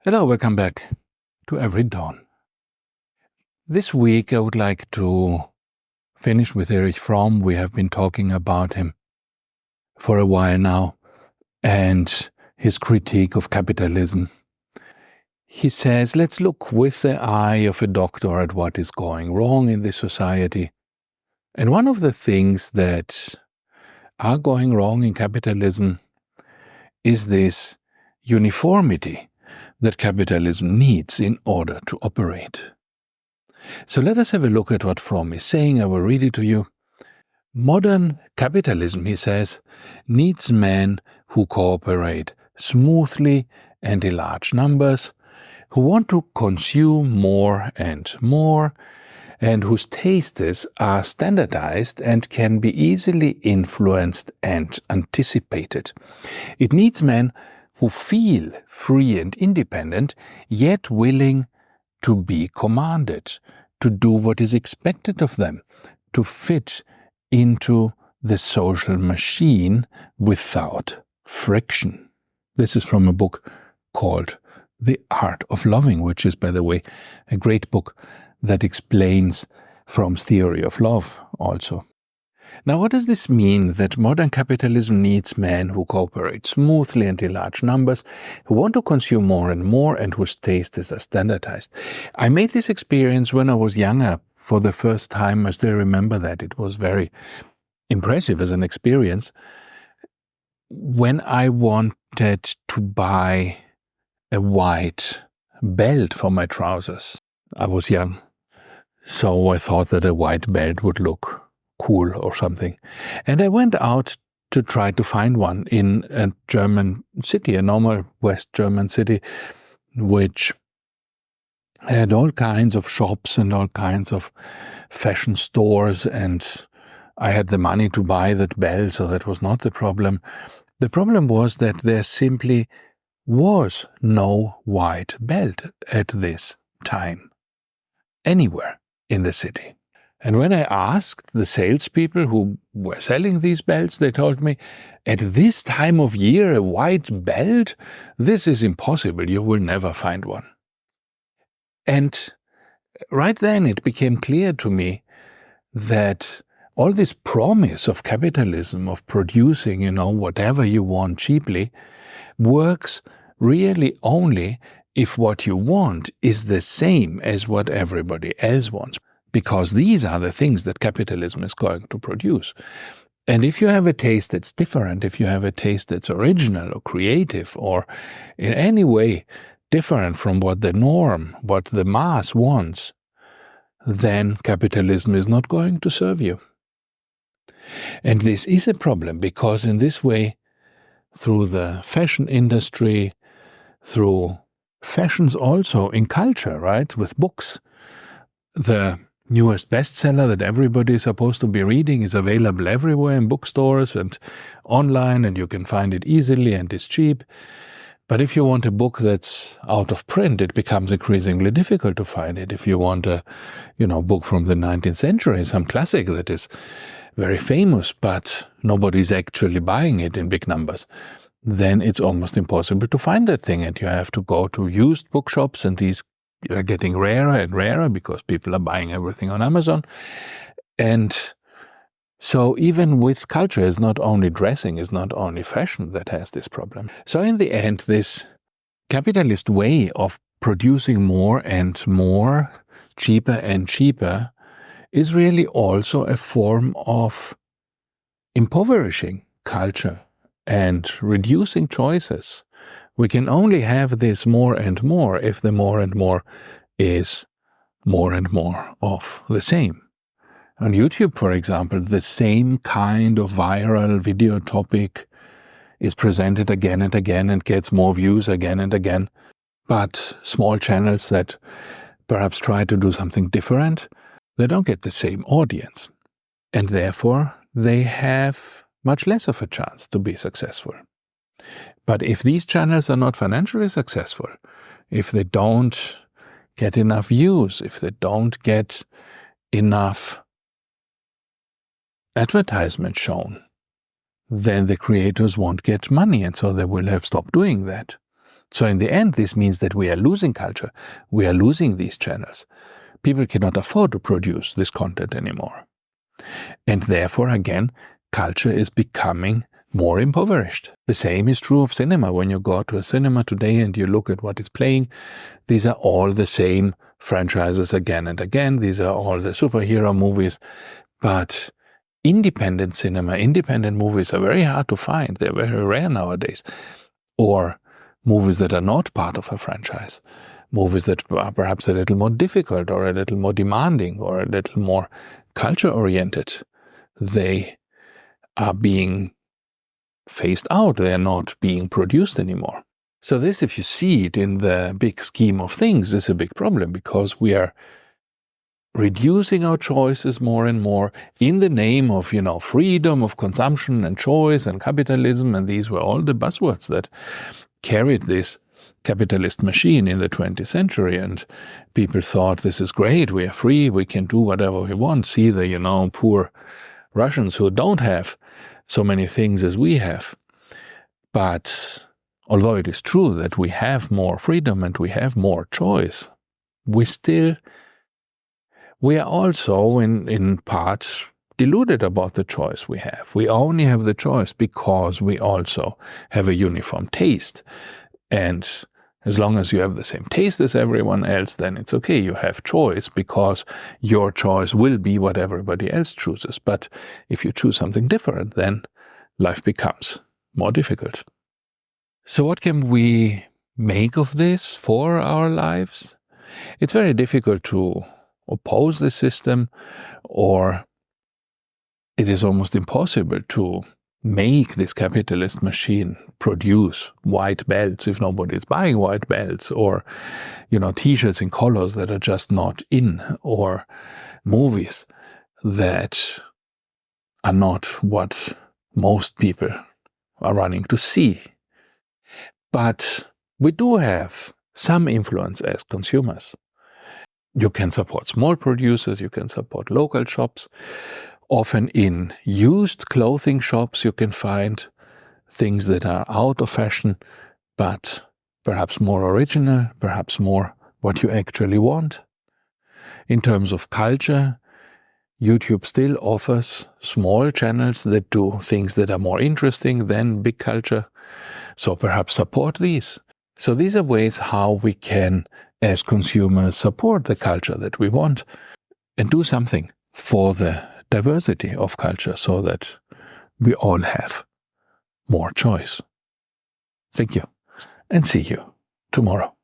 Hello, welcome back to Every Dawn. This week I would like to finish with Erich Fromm. We have been talking about him for a while now and his critique of capitalism. He says, let's look with the eye of a doctor at what is going wrong in this society. And one of the things that are going wrong in capitalism is this uniformity that capitalism needs in order to operate. So let us have a look at what Fromm is saying. I will read it to you. Modern capitalism, he says, needs men who cooperate smoothly and in large numbers, who want to consume more, and whose tastes are standardized and can be easily influenced and anticipated. It needs men who feel free and independent, yet willing to be commanded, to do what is expected of them, to fit into the social machine without friction. This is from a book called The Art of Loving, which is, by the way, a great book that explains Fromm's theory of love also. Now, what does this mean that modern capitalism needs men who cooperate smoothly and in large numbers, who want to consume more and whose tastes are standardized? I made this experience when I was younger for the first time. I still remember that. It was very impressive as an experience. When I wanted to buy a white belt for my trousers, I was young, so I thought that a white belt would look cool or something. And I went out to try to find one in a German city, a normal West German city, which had all kinds of shops and all kinds of fashion stores, and I had the money to buy that belt, so that was not the problem. The problem was that there simply was no white belt at this time, anywhere in the city. And when I asked the salespeople who were selling these belts, they told me, at this time of year, a white belt? This is impossible. You will never find one. And right then it became clear to me that all this promise of capitalism, of producing, whatever you want cheaply, works really only if what you want is the same as what everybody else wants. Because these are the things that capitalism is going to produce. And if you have a taste that's different, if you have a taste that's original or creative or in any way different from what the norm, what the mass wants, then capitalism is not going to serve you. And this is a problem because in this way, through the fashion industry, through fashions also in culture, right, with books, the newest bestseller that everybody is supposed to be reading is available everywhere in bookstores and online, and you can find it easily and is cheap. But if you want a book that's out of print, it becomes increasingly difficult to find it. If you want a, book from the 19th century, some classic that is very famous, but nobody's actually buying it in big numbers, then it's almost impossible to find that thing, and you have to go to used bookshops, and these are getting rarer and rarer because people are buying everything on Amazon. And so even with culture, it's not only dressing, it's not only fashion that has this problem. So in the end, this capitalist way of producing more and more, cheaper and cheaper, is really also a form of impoverishing culture and reducing choices. We can only have this more and more if the more and more is more and more of the same. On YouTube, for example, the same kind of viral video topic is presented again and again and gets more views again and again. But small channels that perhaps try to do something different, they don't get the same audience. And therefore, they have much less of a chance to be successful. But if these channels are not financially successful, if they don't get enough views, if they don't get enough advertisement shown, then the creators won't get money, and so they will have stopped doing that. So in the end, this means that we are losing culture. We are losing these channels. People cannot afford to produce this content anymore. And therefore, again, culture is becoming more impoverished. The same is true of cinema. When you go to a cinema today and you look at what is playing, these are all the same franchises again and again. These are all the superhero movies. But independent cinema, independent movies are very hard to find. They're very rare nowadays. Or movies that are not part of a franchise. Movies that are perhaps a little more difficult or a little more demanding or a little more culture-oriented. They are being phased out. They are not being produced anymore. So this, if you see it in the big scheme of things, is a big problem, because we are reducing our choices more and more in the name of, freedom of consumption and choice and capitalism. And these were all the buzzwords that carried this capitalist machine in the 20th century. And people thought, this is great, we are free, we can do whatever we want. See the, poor Russians who don't have so many things as we have. But although it is true that we have more freedom and we have more choice, we are also in part deluded about the choice we have. We only have the choice because we also have a uniform taste. And as long as you have the same taste as everyone else, then it's okay. You have choice because your choice will be what everybody else chooses. But if you choose something different, then life becomes more difficult. So what can we make of this for our lives? It's very difficult to oppose the system, or it is almost impossible to make this capitalist machine produce white belts if nobody is buying white belts, or t-shirts in colors that are just not in, or movies that are not what most people are running to see. But we do have some influence as consumers. You can support small producers, you can support local shops. Often in used clothing shops you can find things that are out of fashion, but perhaps more original, perhaps more what you actually want. In terms of culture, YouTube still offers small channels that do things that are more interesting than big culture. So perhaps support these. So these are ways how we can, as consumers, support the culture that we want and do something for the diversity of culture so that we all have more choice. Thank you, and see you tomorrow.